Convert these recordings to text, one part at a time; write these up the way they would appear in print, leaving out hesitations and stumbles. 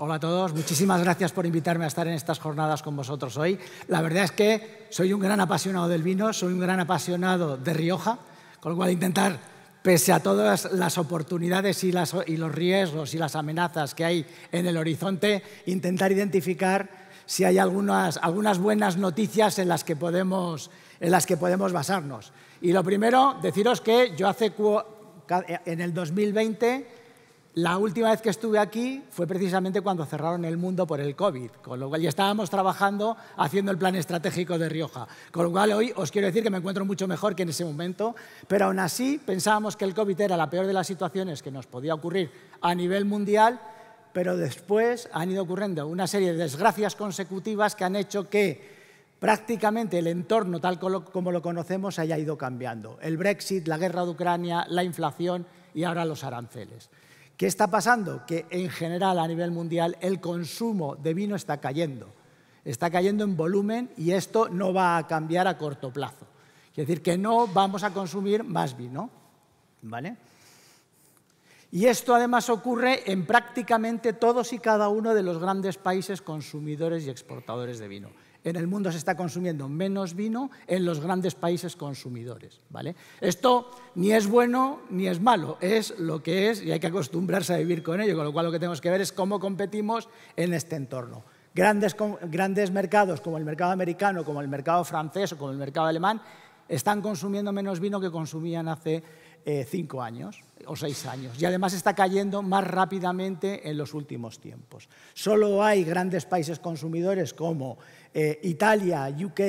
hola a todos. Muchísimas gracias por invitarme a estar en estas jornadas con vosotros hoy. La verdad es que soy un gran apasionado del vino, soy un gran apasionado de Rioja, con lo cual intentar, pese a todas las oportunidades y los riesgos y las amenazas que hay en el horizonte, intentar identificar si hay algunas buenas noticias en las que podemos basarnos. Y lo primero, deciros que yo en el 2020, la última vez que estuve aquí fue precisamente cuando cerraron el mundo por el COVID, con lo cual ya estábamos trabajando haciendo el plan estratégico de Rioja. Con lo cual hoy os quiero decir que me encuentro mucho mejor que en ese momento, pero aún así pensábamos que el COVID era la peor de las situaciones que nos podía ocurrir a nivel mundial, pero después han ido ocurriendo una serie de desgracias consecutivas que han hecho que prácticamente el entorno tal como lo conocemos haya ido cambiando. El Brexit, la guerra de Ucrania, la inflación y ahora los aranceles. ¿Qué está pasando? Que en general a nivel mundial el consumo de vino está cayendo en volumen y esto no va a cambiar a corto plazo. Es decir, que no vamos a consumir más vino, ¿vale? Y esto además ocurre en prácticamente todos y cada uno de los grandes países consumidores y exportadores de vino. En el mundo se está consumiendo menos vino en los grandes países consumidores, ¿vale? Esto ni es bueno ni es malo, es lo que es y hay que acostumbrarse a vivir con ello, con lo cual lo que tenemos que ver es cómo competimos en este entorno. Grandes mercados como el mercado americano, como el mercado francés o como el mercado alemán están consumiendo menos vino que consumían hace 5 años o 6 años y además está cayendo más rápidamente en los últimos tiempos. Solo hay grandes países consumidores como Italia, UK,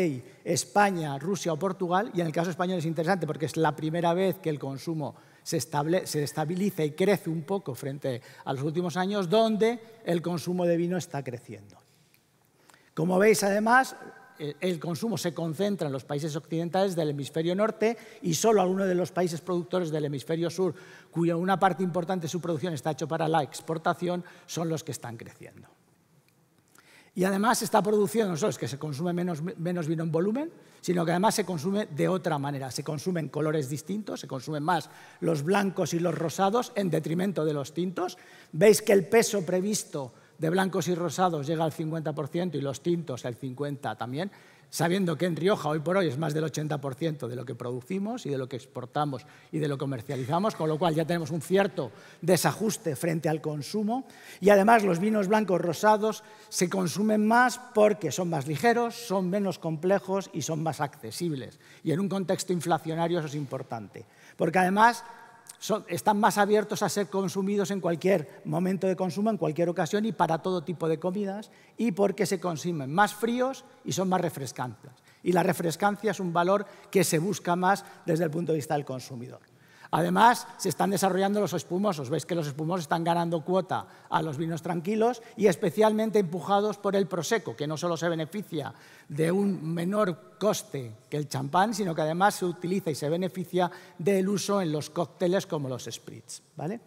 España, Rusia o Portugal, y en el caso español es interesante porque es la primera vez que el consumo se estabiliza y crece un poco frente a los últimos años, donde el consumo de vino está creciendo. Como veis, además, el consumo se concentra en los países occidentales del hemisferio norte y solo algunos de los países productores del hemisferio sur, cuya una parte importante de su producción está hecho para la exportación, son los que están creciendo. Y además esta producción no solo es que se consume menos vino en volumen, sino que además se consume de otra manera. Se consumen colores distintos, se consumen más los blancos y los rosados en detrimento de los tintos. Veis que el peso previsto de blancos y rosados llega al 50% y los tintos al 50% también, sabiendo que en Rioja hoy por hoy es más del 80% de lo que producimos y de lo que exportamos y de lo que comercializamos, con lo cual ya tenemos un cierto desajuste frente al consumo y además los vinos blancos rosados se consumen más porque son más ligeros, son menos complejos y son más accesibles. Y en un contexto inflacionario eso es importante, porque además están más abiertos a ser consumidos en cualquier momento de consumo, en cualquier ocasión y para todo tipo de comidas, y porque se consumen más fríos y son más refrescantes. Y la refrescancia es un valor que se busca más desde el punto de vista del consumidor. Además, se están desarrollando los espumosos. Veis que los espumosos están ganando cuota a los vinos tranquilos y especialmente empujados por el prosecco, que no solo se beneficia de un menor coste que el champán, sino que además se utiliza y se beneficia del uso en los cócteles como los spritz, ¿vale?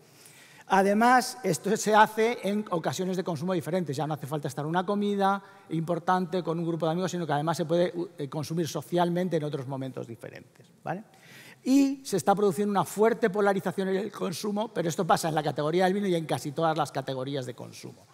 Además, esto se hace en ocasiones de consumo diferentes. Ya no hace falta estar en una comida importante con un grupo de amigos, sino que además se puede consumir socialmente en otros momentos diferentes, ¿vale? Y se está produciendo una fuerte polarización en el consumo, pero esto pasa en la categoría del vino y en casi todas las categorías de consumo.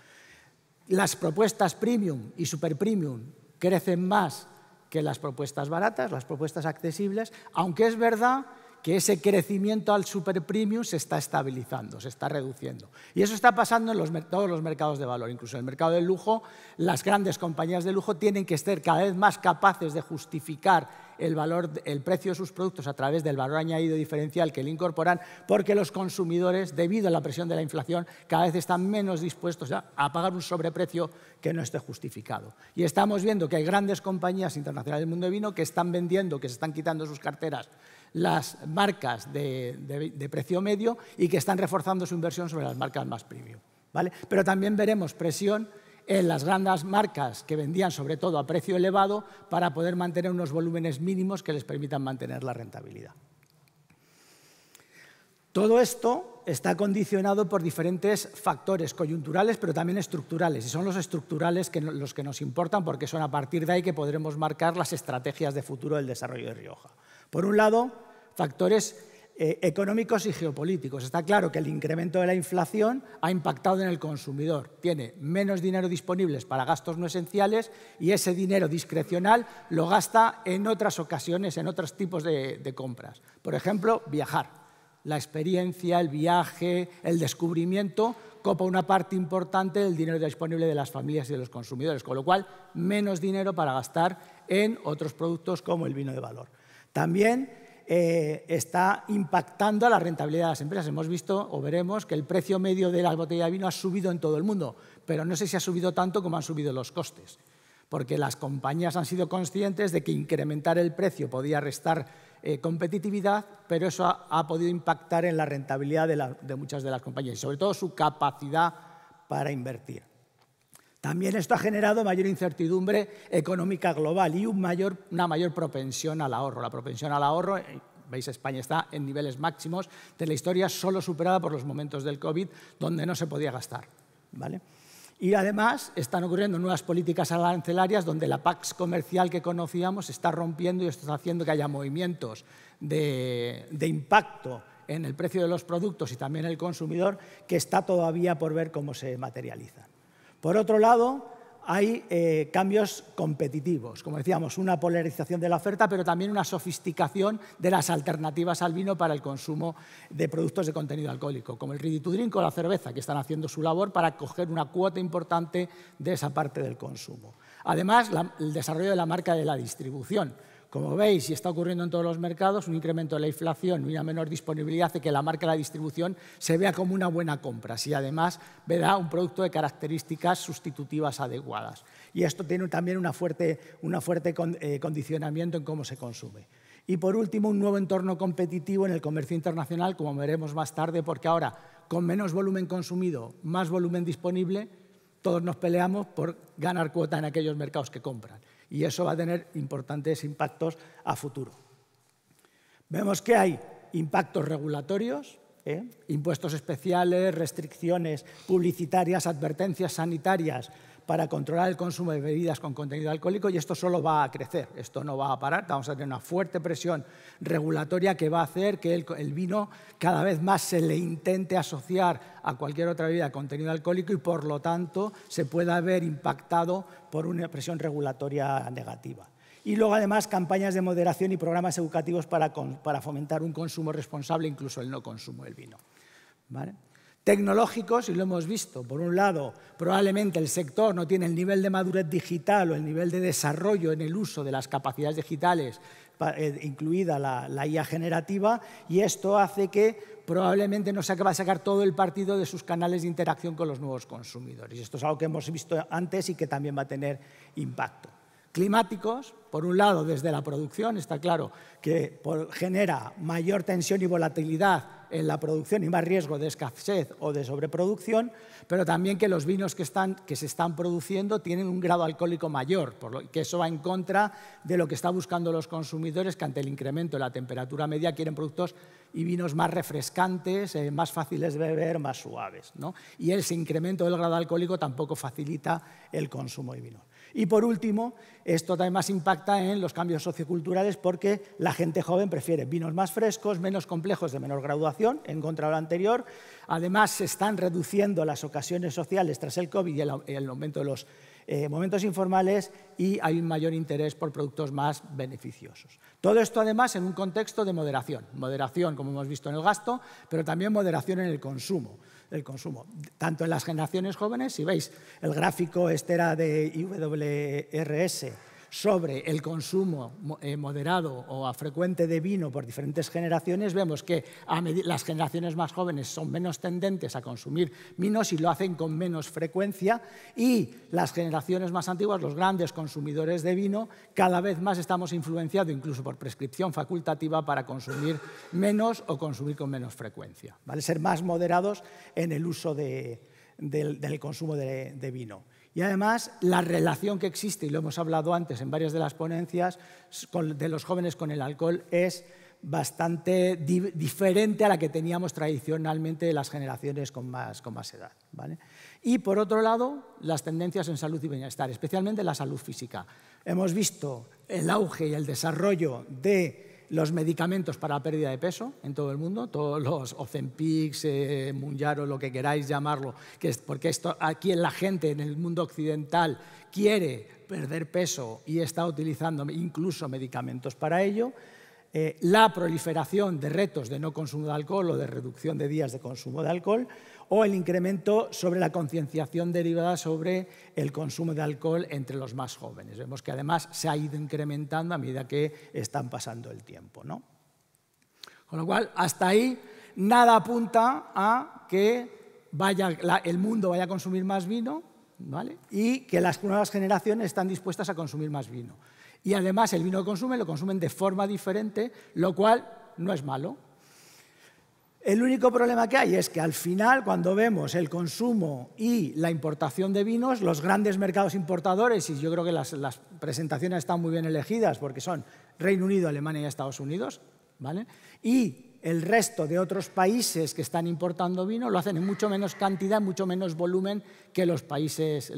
Las propuestas premium y super premium crecen más que las propuestas baratas, las propuestas accesibles, aunque es verdad que ese crecimiento al super premium se está estabilizando, se está reduciendo. Y eso está pasando en todos los mercados de valor, incluso en el mercado del lujo. Las grandes compañías de lujo tienen que ser cada vez más capaces de justificar el precio de sus productos a través del valor añadido diferencial que le incorporan, porque los consumidores, debido a la presión de la inflación, cada vez están menos dispuestos a pagar un sobreprecio que no esté justificado. Y estamos viendo que hay grandes compañías internacionales del mundo de vino que están vendiendo, que se están quitando sus carteras las marcas de precio medio y que están reforzando su inversión sobre las marcas más premium, ¿vale? Pero también veremos presión en las grandes marcas que vendían sobre todo a precio elevado para poder mantener unos volúmenes mínimos que les permitan mantener la rentabilidad. Todo esto está condicionado por diferentes factores coyunturales, pero también estructurales, y son los estructurales los que nos importan porque son a partir de ahí que podremos marcar las estrategias de futuro del desarrollo de Rioja. Por un lado, factores económicos y geopolíticos. Está claro que el incremento de la inflación ha impactado en el consumidor. Tiene menos dinero disponible para gastos no esenciales y ese dinero discrecional lo gasta en otras ocasiones, en otros tipos de compras. Por ejemplo, viajar. La experiencia, el viaje, el descubrimiento copa una parte importante del dinero disponible de las familias y de los consumidores, con lo cual menos dinero para gastar en otros productos como el vino de valor. También está impactando a la rentabilidad de las empresas. Hemos visto o veremos que el precio medio de la botella de vino ha subido en todo el mundo, pero no sé si ha subido tanto como han subido los costes, porque las compañías han sido conscientes de que incrementar el precio podía restar competitividad, pero eso ha podido impactar en la rentabilidad de muchas de las compañías y sobre todo su capacidad para invertir. También esto ha generado mayor incertidumbre económica global y una mayor propensión al ahorro. La propensión al ahorro, veis, España está en niveles máximos de la historia, solo superada por los momentos del COVID, donde no se podía gastar, ¿vale? Y además están ocurriendo nuevas políticas arancelarias donde la pax comercial que conocíamos se está rompiendo y esto está haciendo que haya movimientos de impacto en el precio de los productos y también en el consumidor que está todavía por ver cómo se materializan. Por otro lado, hay cambios competitivos, como decíamos, una polarización de la oferta, pero también una sofisticación de las alternativas al vino para el consumo de productos de contenido alcohólico, como el ready to drink o la cerveza, que están haciendo su labor para coger una cuota importante de esa parte del consumo. Además, el desarrollo de la marca de la distribución. Como veis, y está ocurriendo en todos los mercados, un incremento de la inflación y una menor disponibilidad hace que la marca de la distribución se vea como una buena compra, si además verá un producto de características sustitutivas adecuadas. Y esto tiene también un fuerte condicionamiento en cómo se consume. Y por último, un nuevo entorno competitivo en el comercio internacional, como veremos más tarde, porque ahora, con menos volumen consumido, más volumen disponible, todos nos peleamos por ganar cuota en aquellos mercados que compran. Y eso va a tener importantes impactos a futuro. Vemos que hay impactos regulatorios, impuestos especiales, restricciones publicitarias, advertencias sanitarias para controlar el consumo de bebidas con contenido alcohólico y esto solo va a crecer, esto no va a parar, vamos a tener una fuerte presión regulatoria que va a hacer que el vino cada vez más se le intente asociar a cualquier otra bebida de contenido alcohólico y por lo tanto se pueda ver impactado por una presión regulatoria negativa. Y luego además campañas de moderación y programas educativos para fomentar un consumo responsable, incluso el no consumo del vino, ¿vale? Tecnológicos, y lo hemos visto, por un lado, probablemente el sector no tiene el nivel de madurez digital o el nivel de desarrollo en el uso de las capacidades digitales, incluida la IA generativa, y esto hace que probablemente no se va a sacar todo el partido de sus canales de interacción con los nuevos consumidores. Y esto es algo que hemos visto antes y que también va a tener impacto. Climáticos, por un lado, desde la producción, está claro que genera mayor tensión y volatilidad en la producción y más riesgo de escasez o de sobreproducción, pero también que los vinos que se están produciendo tienen un grado alcohólico mayor, por lo que eso va en contra de lo que están buscando los consumidores, que ante el incremento de la temperatura media quieren productos y vinos más refrescantes, más fáciles de beber, más suaves, ¿no? Y ese incremento del grado alcohólico tampoco facilita el consumo de vino. Y por último, esto además impacta en los cambios socioculturales porque la gente joven prefiere vinos más frescos, menos complejos, de menor graduación, en contra de lo anterior. Además, se están reduciendo las ocasiones sociales tras el COVID y el aumento de los momentos informales y hay un mayor interés por productos más beneficiosos. Todo esto además en un contexto de moderación. Moderación, como hemos visto en el gasto, pero también moderación en el consumo. Tanto en las generaciones jóvenes, si veis el gráfico este era de IWRS sobre el consumo moderado o frecuente de vino por diferentes generaciones, vemos que las generaciones más jóvenes son menos tendentes a consumir vinos y lo hacen con menos frecuencia y las generaciones más antiguas, los grandes consumidores de vino, cada vez más estamos influenciados incluso por prescripción facultativa para consumir menos o consumir con menos frecuencia, ¿vale? Ser más moderados en el uso del consumo de vino. Y además, la relación que existe, y lo hemos hablado antes en varias de las ponencias, de los jóvenes con el alcohol es bastante diferente a la que teníamos tradicionalmente de las generaciones con más edad, ¿vale? Y por otro lado, las tendencias en salud y bienestar, especialmente la salud física. Hemos visto el auge y el desarrollo de los medicamentos para la pérdida de peso en todo el mundo, todos los Ozempic, Mounjaro, lo que queráis llamarlo, porque esto aquí la gente en el mundo occidental quiere perder peso y está utilizando incluso medicamentos para ello. La proliferación de retos de no consumo de alcohol o de reducción de días de consumo de alcohol, o el incremento sobre la concienciación derivada sobre el consumo de alcohol entre los más jóvenes. Vemos que además se ha ido incrementando a medida que están pasando el tiempo, ¿no? Con lo cual, hasta ahí nada apunta a que el mundo vaya a consumir más vino, ¿vale? Y que las nuevas generaciones están dispuestas a consumir más vino. Y además el vino que consumen lo consumen de forma diferente, lo cual no es malo. El único problema que hay es que al final, cuando vemos el consumo y la importación de vinos, los grandes mercados importadores, y yo creo que las presentaciones están muy bien elegidas porque son Reino Unido, Alemania y Estados Unidos, ¿vale? Y el resto de otros países que están importando vino lo hacen en mucho menos cantidad, mucho menos volumen que los países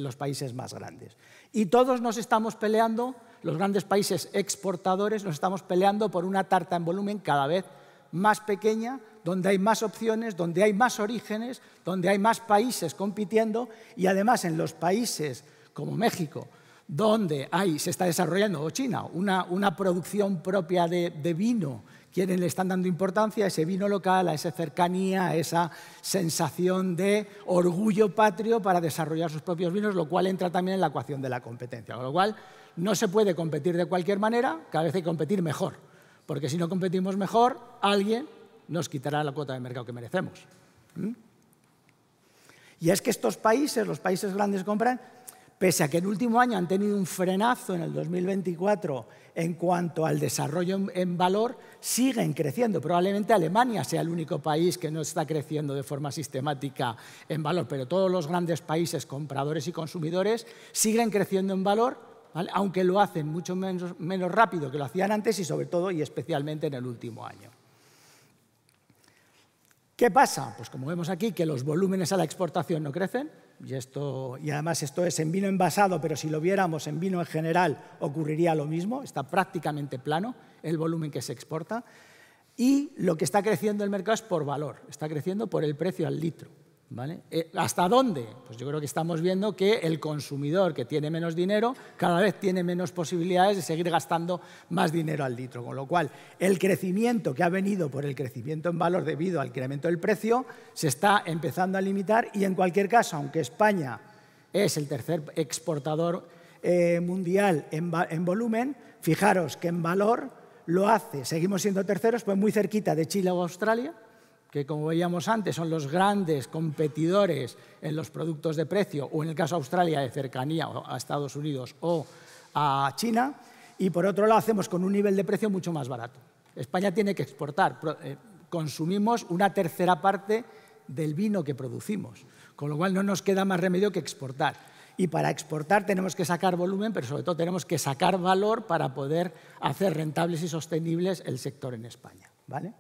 más grandes. Y todos nos estamos peleando, los grandes países exportadores, nos estamos peleando por una tarta en volumen cada vez más pequeña, donde hay más opciones, donde hay más orígenes, donde hay más países compitiendo, y además en los países como México, donde se está desarrollando, o China, una producción propia de vino, quienes le están dando importancia a ese vino local, a esa cercanía, a esa sensación de orgullo patrio para desarrollar sus propios vinos, lo cual entra también en la ecuación de la competencia. Con lo cual, no se puede competir de cualquier manera, cada vez hay que competir mejor, porque si no competimos mejor, alguien nos quitará la cuota de mercado que merecemos. Y es que estos países, los países grandes compran, pese a que en el último año han tenido un frenazo en el 2024 en cuanto al desarrollo en valor, siguen creciendo. Probablemente Alemania sea el único país que no está creciendo de forma sistemática en valor, pero todos los grandes países compradores y consumidores siguen creciendo en valor, ¿vale? Aunque lo hacen mucho menos rápido que lo hacían antes y sobre todo y especialmente en el último año. ¿Qué pasa? Pues como vemos aquí, que los volúmenes a la exportación no crecen, y además esto es en vino envasado, pero si lo viéramos en vino en general ocurriría lo mismo, está prácticamente plano el volumen que se exporta, y lo que está creciendo el mercado es por valor, está creciendo por el precio al litro, ¿vale? ¿Hasta dónde? Pues yo creo que estamos viendo que el consumidor que tiene menos dinero cada vez tiene menos posibilidades de seguir gastando más dinero al litro, con lo cual el crecimiento que ha venido por el crecimiento en valor debido al incremento del precio se está empezando a limitar y en cualquier caso, aunque España es el tercer exportador mundial en volumen, fijaros que en valor lo hace, seguimos siendo terceros, pues muy cerquita de Chile o Australia, que como veíamos antes son los grandes competidores en los productos de precio, o en el caso de Australia de cercanía a Estados Unidos o a China, y por otro lado hacemos con un nivel de precio mucho más barato. España tiene que exportar, consumimos una tercera parte del vino que producimos, con lo cual no nos queda más remedio que exportar. Y para exportar tenemos que sacar volumen, pero sobre todo tenemos que sacar valor para poder hacer rentables y sostenibles el sector en España, ¿vale?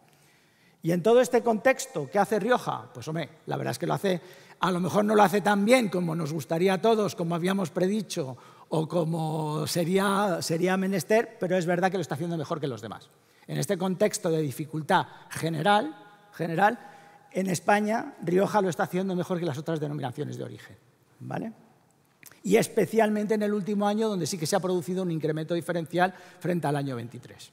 Y en todo este contexto, ¿qué hace Rioja? Pues hombre, la verdad es que lo hace, a lo mejor no lo hace tan bien como nos gustaría a todos, como habíamos predicho o como sería menester, pero es verdad que lo está haciendo mejor que los demás. En este contexto de dificultad general, en España, Rioja lo está haciendo mejor que las otras denominaciones de origen, ¿vale? Y especialmente en el último año, donde sí que se ha producido un incremento diferencial frente al año 23.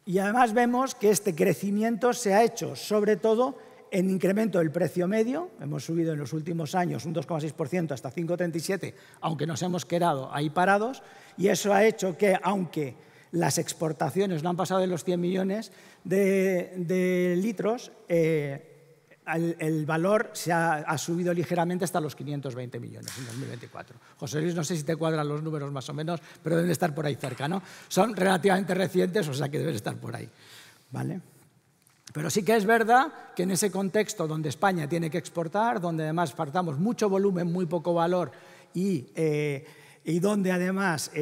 Y además vemos que este crecimiento se ha hecho sobre todo en incremento del precio medio. Hemos subido en los últimos años un 2,6% hasta 5,37, aunque nos hemos quedado ahí parados. Y eso ha hecho que, aunque las exportaciones no han pasado de los 100 millones de litros, el valor se ha subido ligeramente hasta los 520 millones en 2024. José Luis, no sé si te cuadran los números más o menos, pero deben estar por ahí cerca, ¿no? Son relativamente recientes, o sea que deben estar por ahí, ¿vale? Pero sí que es verdad que en ese contexto donde España tiene que exportar, donde además faltamos mucho volumen, muy poco valor y donde además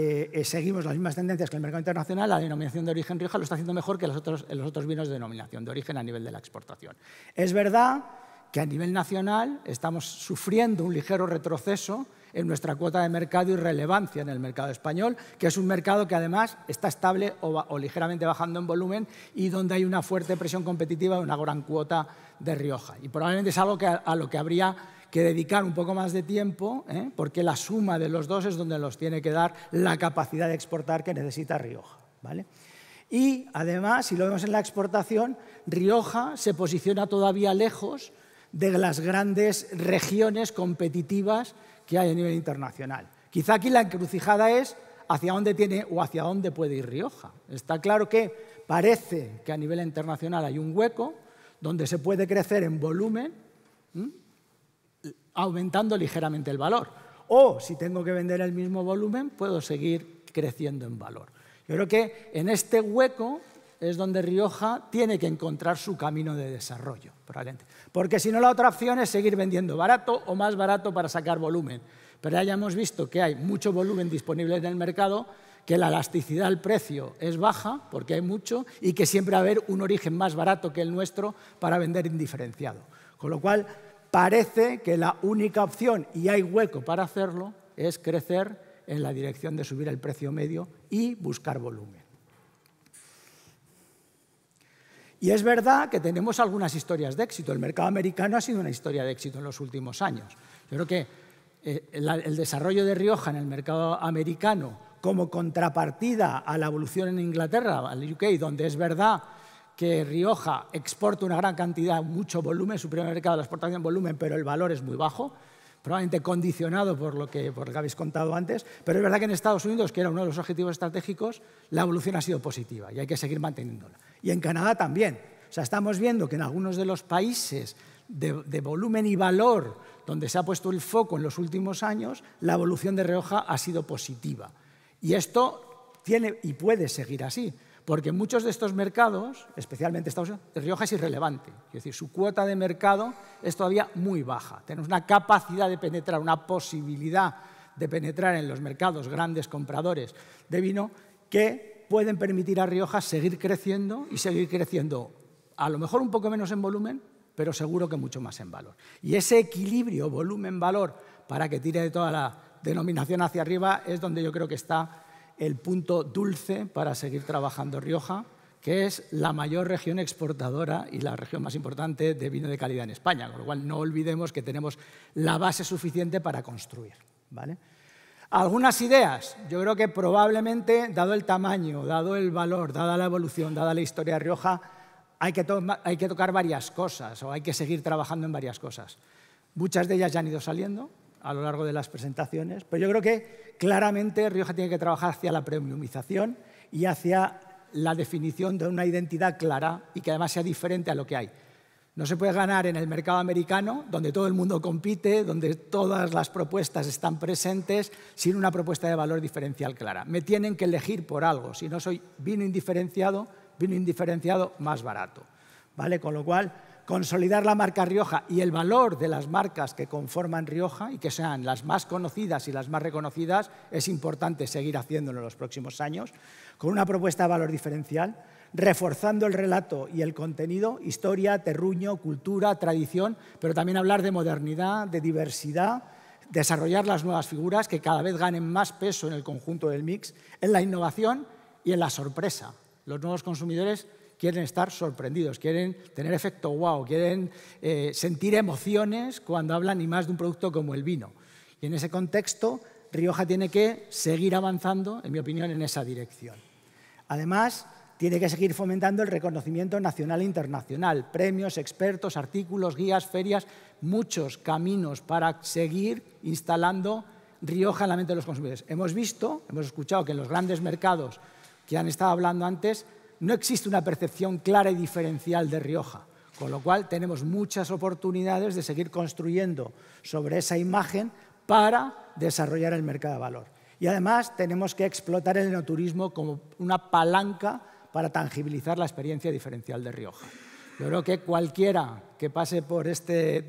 seguimos las mismas tendencias que el mercado internacional, la denominación de origen Rioja lo está haciendo mejor que los otros vinos de denominación de origen a nivel de la exportación. Es verdad que a nivel nacional estamos sufriendo un ligero retroceso en nuestra cuota de mercado y relevancia en el mercado español, que es un mercado que además está estable o ligeramente bajando en volumen y donde hay una fuerte presión competitiva y una gran cuota de Rioja. Y probablemente es algo a lo que habría que dedicar un poco más de tiempo, porque la suma de los dos es donde nos tiene que dar la capacidad de exportar que necesita Rioja, ¿vale? Y además, si lo vemos en la exportación, Rioja se posiciona todavía lejos de las grandes regiones competitivas que hay a nivel internacional. Quizá aquí la encrucijada es hacia dónde tiene o hacia dónde puede ir Rioja. Está claro que parece que a nivel internacional hay un hueco donde se puede crecer en volumen, aumentando ligeramente el valor. O, si tengo que vender el mismo volumen, puedo seguir creciendo en valor. Yo creo que en este hueco es donde Rioja tiene que encontrar su camino de desarrollo, probablemente. Porque si no, la otra opción es seguir vendiendo barato o más barato para sacar volumen. Pero ya hemos visto que hay mucho volumen disponible en el mercado, que la elasticidad del precio es baja, porque hay mucho, y que siempre va a haber un origen más barato que el nuestro para vender indiferenciado. Con lo cual, parece que la única opción, y hay hueco para hacerlo, es crecer en la dirección de subir el precio medio y buscar volumen. Y es verdad que tenemos algunas historias de éxito. El mercado americano ha sido una historia de éxito en los últimos años. Yo creo que el desarrollo de Rioja en el mercado americano como contrapartida a la evolución en Inglaterra, al UK, donde es verdad que Rioja exporta una gran cantidad, mucho volumen, su primer mercado de la exportación en volumen, pero el valor es muy bajo, probablemente condicionado por lo que habéis contado antes, pero es verdad que en Estados Unidos, que era uno de los objetivos estratégicos, la evolución ha sido positiva y hay que seguir manteniéndola. Y en Canadá también. O sea, estamos viendo que en algunos de los países de volumen y valor donde se ha puesto el foco en los últimos años, la evolución de Rioja ha sido positiva. Y esto tiene y puede seguir así, porque en muchos de estos mercados, especialmente Estados Unidos, Rioja es irrelevante. Es decir, su cuota de mercado es todavía muy baja. Tenemos una capacidad de penetrar, una posibilidad de penetrar en los mercados grandes compradores de vino que pueden permitir a Rioja seguir creciendo y seguir creciendo a lo mejor un poco menos en volumen, pero seguro que mucho más en valor. Y ese equilibrio volumen-valor para que tire de toda la denominación hacia arriba es donde yo creo que está el punto dulce para seguir trabajando Rioja, que es la mayor región exportadora y la región más importante de vino de calidad en España, con lo cual no olvidemos que tenemos la base suficiente para construir, ¿vale? Algunas ideas. Yo creo que probablemente, dado el tamaño, dado el valor, dada la evolución, dada la historia de Rioja, hay que tocar varias cosas o hay que seguir trabajando en varias cosas. Muchas de ellas ya han ido saliendo a lo largo de las presentaciones, pero yo creo que claramente Rioja tiene que trabajar hacia la premiumización y hacia la definición de una identidad clara y que además sea diferente a lo que hay. No se puede ganar en el mercado americano, donde todo el mundo compite, donde todas las propuestas están presentes, sin una propuesta de valor diferencial clara. Me tienen que elegir por algo. Si no soy vino indiferenciado más barato, ¿vale? Con lo cual, consolidar la marca Rioja y el valor de las marcas que conforman Rioja y que sean las más conocidas y las más reconocidas es importante seguir haciéndolo en los próximos años, con una propuesta de valor diferencial, reforzando el relato y el contenido, historia, terruño, cultura, tradición, pero también hablar de modernidad, de diversidad, desarrollar las nuevas figuras que cada vez ganen más peso en el conjunto del mix, en la innovación y en la sorpresa. Los nuevos consumidores quieren estar sorprendidos, quieren tener efecto wow, quieren sentir emociones cuando hablan ni más de un producto como el vino. Y en ese contexto, Rioja tiene que seguir avanzando, en mi opinión, en esa dirección. Además, tiene que seguir fomentando el reconocimiento nacional e internacional, premios, expertos, artículos, guías, ferias, muchos caminos para seguir instalando Rioja en la mente de los consumidores. Hemos escuchado que en los grandes mercados que han estado hablando antes, no existe una percepción clara y diferencial de Rioja, con lo cual tenemos muchas oportunidades de seguir construyendo sobre esa imagen para desarrollar el mercado de valor. Y además tenemos que explotar el enoturismo como una palanca para tangibilizar la experiencia diferencial de Rioja. Yo creo que cualquiera que pase por este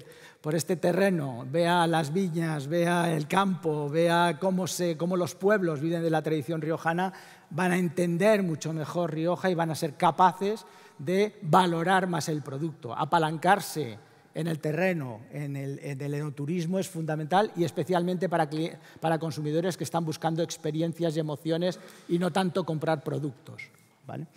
terreno, vea las viñas, vea el campo, vea cómo los pueblos viven de la tradición riojana, van a entender mucho mejor Rioja y van a ser capaces de valorar más el producto, apalancarse en el terreno, en el enoturismo es fundamental y especialmente para consumidores que están buscando experiencias y emociones y no tanto comprar productos, ¿vale?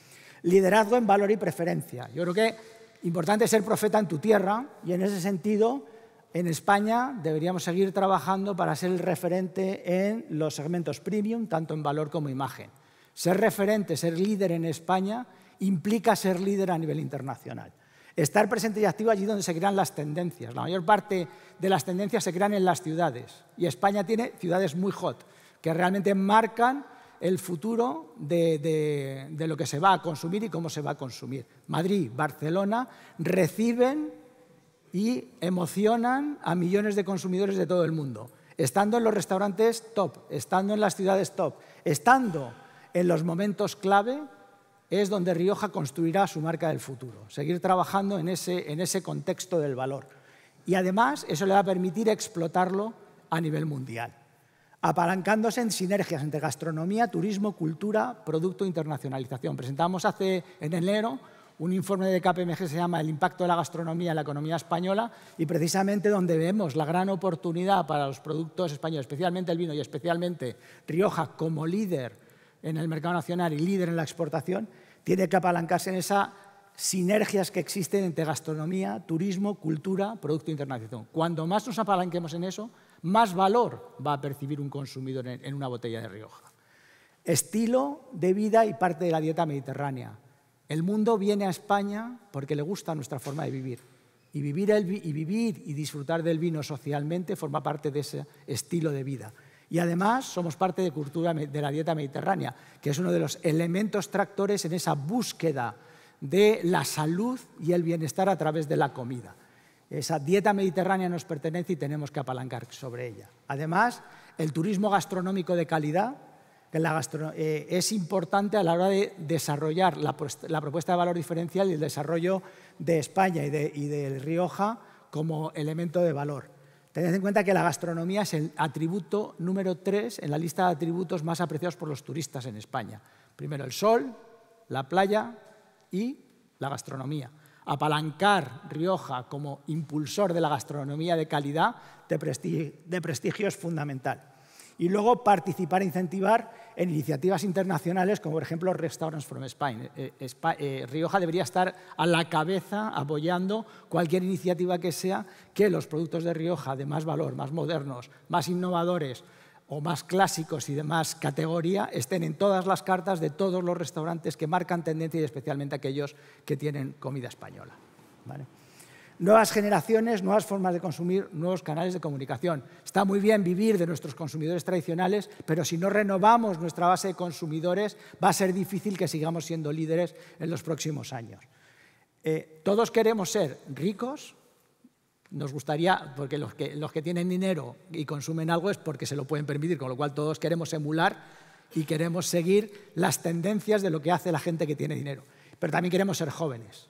Liderazgo en valor y preferencia. Yo creo que es importante ser profeta en tu tierra y en ese sentido en España deberíamos seguir trabajando para ser el referente en los segmentos premium, tanto en valor como imagen. Ser referente, ser líder en España implica ser líder a nivel internacional. Estar presente y activo allí donde se crean las tendencias. La mayor parte de las tendencias se crean en las ciudades y España tiene ciudades muy hot que realmente marcan el futuro de lo que se va a consumir y cómo se va a consumir. Madrid, Barcelona reciben y emocionan a millones de consumidores de todo el mundo, estando en los restaurantes top, estando en las ciudades top, estando en los momentos clave, es donde Rioja construirá su marca del futuro. Seguir trabajando en ese contexto del valor. Y además eso le va a permitir explotarlo a nivel mundial, apalancándose en sinergias entre gastronomía, turismo, cultura, producto e internacionalización. Presentamos en enero un informe de KPMG que se llama El impacto de la gastronomía en la economía española y precisamente donde vemos la gran oportunidad para los productos españoles, especialmente el vino y especialmente Rioja como líder en el mercado nacional y líder en la exportación, tiene que apalancarse en esas sinergias que existen entre gastronomía, turismo, cultura, producto e internacionalización. Cuando más nos apalanquemos en eso, más valor va a percibir un consumidor en una botella de Rioja. Estilo de vida y parte de la dieta mediterránea. El mundo viene a España porque le gusta nuestra forma de vivir. Y vivir y disfrutar del vino socialmente forma parte de ese estilo de vida. Y además somos parte de cultura de la dieta mediterránea, que es uno de los elementos tractores en esa búsqueda de la salud y el bienestar a través de la comida. Esa dieta mediterránea nos pertenece y tenemos que apalancar sobre ella. Además, el turismo gastronómico de calidad es importante a la hora de desarrollar la propuesta de valor diferencial y el desarrollo de España y de Rioja como elemento de valor. Tened en cuenta que la gastronomía es el atributo número 3 en la lista de atributos más apreciados por los turistas en España. Primero el sol, la playa y la gastronomía. Apalancar Rioja como impulsor de la gastronomía de calidad, de prestigio es fundamental. Y luego participar e incentivar en iniciativas internacionales como por ejemplo Restaurants from Spain. Rioja debería estar a la cabeza apoyando cualquier iniciativa que sea que los productos de Rioja de más valor, más modernos, más innovadores o más clásicos y de más categoría estén en todas las cartas de todos los restaurantes que marcan tendencia y especialmente aquellos que tienen comida española, ¿vale? Nuevas generaciones, nuevas formas de consumir, nuevos canales de comunicación. Está muy bien vivir de nuestros consumidores tradicionales, pero si no renovamos nuestra base de consumidores, va a ser difícil que sigamos siendo líderes en los próximos años. Todos queremos ser ricos, nos gustaría, porque los que tienen dinero y consumen algo es porque se lo pueden permitir, con lo cual todos queremos emular y queremos seguir las tendencias de lo que hace la gente que tiene dinero. Pero también queremos ser jóvenes.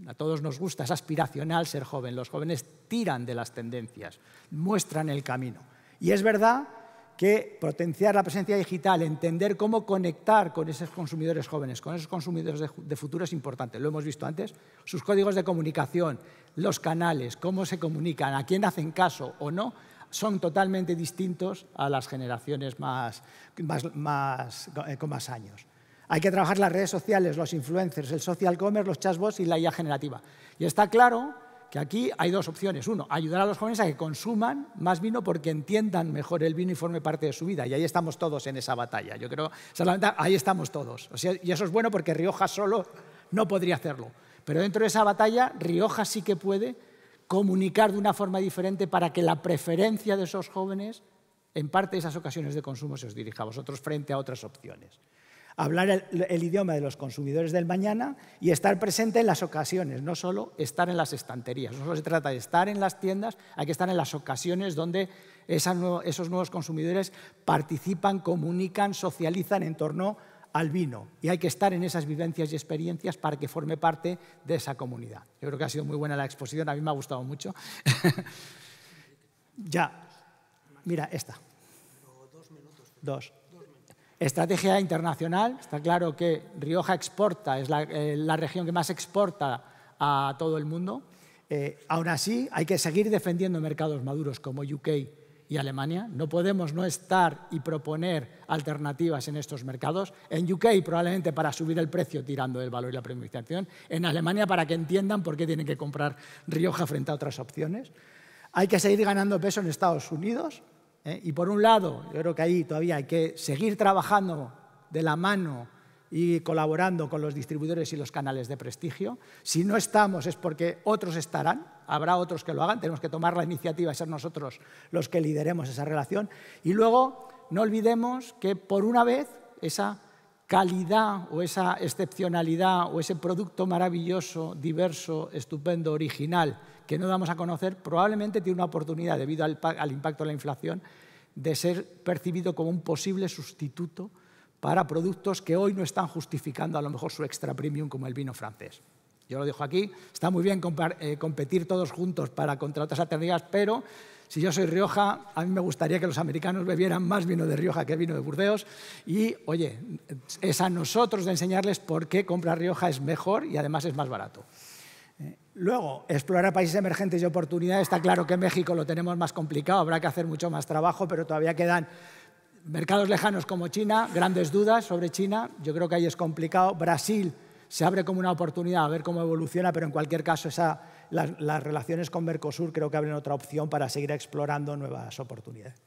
A todos nos gusta, es aspiracional ser joven. Los jóvenes tiran de las tendencias, muestran el camino. Y es verdad que potenciar la presencia digital, entender cómo conectar con esos consumidores jóvenes, con esos consumidores de futuro es importante. Lo hemos visto antes, sus códigos de comunicación, los canales, cómo se comunican, a quién hacen caso o no, son totalmente distintos a las generaciones con más años. Hay que trabajar las redes sociales, los influencers, el social commerce, los chatbots y la IA generativa. Y está claro que aquí hay dos opciones. Uno, ayudar a los jóvenes a que consuman más vino porque entiendan mejor el vino y forme parte de su vida. Y ahí estamos todos en esa batalla. Yo creo que ahí estamos todos. O sea, y eso es bueno porque Rioja solo no podría hacerlo. Pero dentro de esa batalla, Rioja sí que puede comunicar de una forma diferente para que la preferencia de esos jóvenes, en parte de esas ocasiones de consumo, se os dirija a vosotros frente a otras opciones. Hablar el idioma de los consumidores del mañana y estar presente en las ocasiones, no solo estar en las estanterías. No solo se trata de estar en las tiendas, hay que estar en las ocasiones donde esos nuevos consumidores participan, comunican, socializan en torno al vino. Y hay que estar en esas vivencias y experiencias para que forme parte de esa comunidad. Yo creo que ha sido muy buena la exposición, a mí me ha gustado mucho. Ya, mira, esta. 2. Estrategia internacional. Está claro que Rioja exporta, es la región que más exporta a todo el mundo. Aún así, hay que seguir defendiendo mercados maduros como UK y Alemania. No podemos no estar y proponer alternativas en estos mercados. En UK probablemente para subir el precio tirando del valor y la premiumización. En Alemania para que entiendan por qué tienen que comprar Rioja frente a otras opciones. Hay que seguir ganando peso en Estados Unidos. Y por un lado, yo creo que ahí todavía hay que seguir trabajando de la mano y colaborando con los distribuidores y los canales de prestigio. Si no estamos es porque otros estarán, habrá otros que lo hagan, tenemos que tomar la iniciativa y ser nosotros los que lideremos esa relación. Y luego no olvidemos que por una vez esa calidad o esa excepcionalidad o ese producto maravilloso, diverso, estupendo, original que no damos a conocer, probablemente tiene una oportunidad, debido al impacto de la inflación, de ser percibido como un posible sustituto para productos que hoy no están justificando a lo mejor su extra premium como el vino francés. Yo lo dejo aquí, está muy bien competir todos juntos contra otras alternativas, pero si yo soy Rioja, a mí me gustaría que los americanos bebieran más vino de Rioja que vino de Burdeos y, oye, es a nosotros de enseñarles por qué comprar Rioja es mejor y además es más barato. Luego, explorar países emergentes y oportunidades. Está claro que México lo tenemos más complicado, habrá que hacer mucho más trabajo, pero todavía quedan mercados lejanos como China, grandes dudas sobre China, yo creo que ahí es complicado. Brasil se abre como una oportunidad, a ver cómo evoluciona, pero en cualquier caso las relaciones con Mercosur creo que abren otra opción para seguir explorando nuevas oportunidades.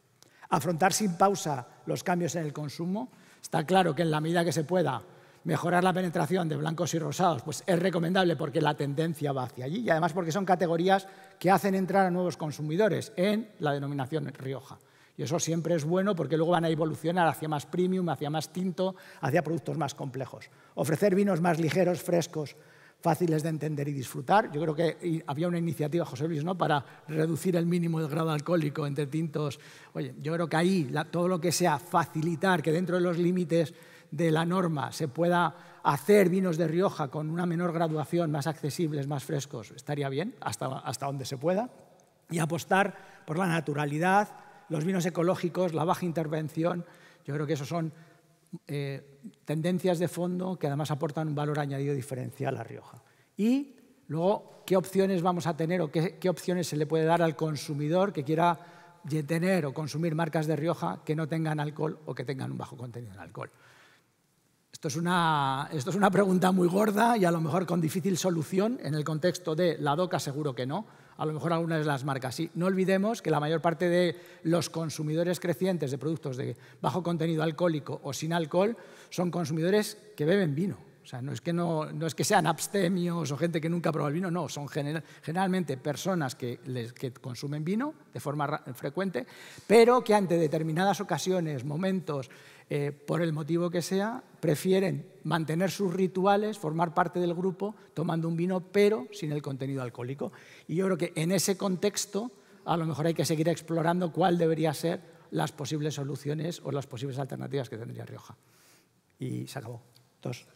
Afrontar sin pausa los cambios en el consumo. Está claro que en la medida que se pueda mejorar la penetración de blancos y rosados, pues es recomendable porque la tendencia va hacia allí y además porque son categorías que hacen entrar a nuevos consumidores en la denominación Rioja. Y eso siempre es bueno porque luego van a evolucionar hacia más premium, hacia más tinto, hacia productos más complejos. Ofrecer vinos más ligeros, frescos, fáciles de entender y disfrutar. Yo creo que había una iniciativa, José Luis, ¿no?, para reducir el mínimo del grado alcohólico entre tintos. Oye, yo creo que ahí todo lo que sea facilitar que dentro de los límites de la norma se pueda hacer vinos de Rioja con una menor graduación, más accesibles, más frescos, estaría bien, hasta donde se pueda. Y apostar por la naturalidad, los vinos ecológicos, la baja intervención. Yo creo que esos son tendencias de fondo que además aportan un valor añadido diferencial a Rioja. Y luego, ¿qué opciones vamos a tener o qué opciones se le puede dar al consumidor que quiera tener o consumir marcas de Rioja que no tengan alcohol o que tengan un bajo contenido en alcohol? Esto es una pregunta muy gorda y a lo mejor con difícil solución en el contexto de la DOCA seguro que no, a lo mejor algunas de las marcas sí. No olvidemos que la mayor parte de los consumidores crecientes de productos de bajo contenido alcohólico o sin alcohol son consumidores que beben vino. O sea, no es que sean abstemios o gente que nunca ha probado el vino, no, son generalmente personas que consumen vino de forma frecuente, pero que ante determinadas ocasiones, momentos, por el motivo que sea, prefieren mantener sus rituales, formar parte del grupo, tomando un vino, pero sin el contenido alcohólico. Y yo creo que en ese contexto a lo mejor hay que seguir explorando cuál debería ser las posibles soluciones o las posibles alternativas que tendría Rioja. Y se acabó. Gracias.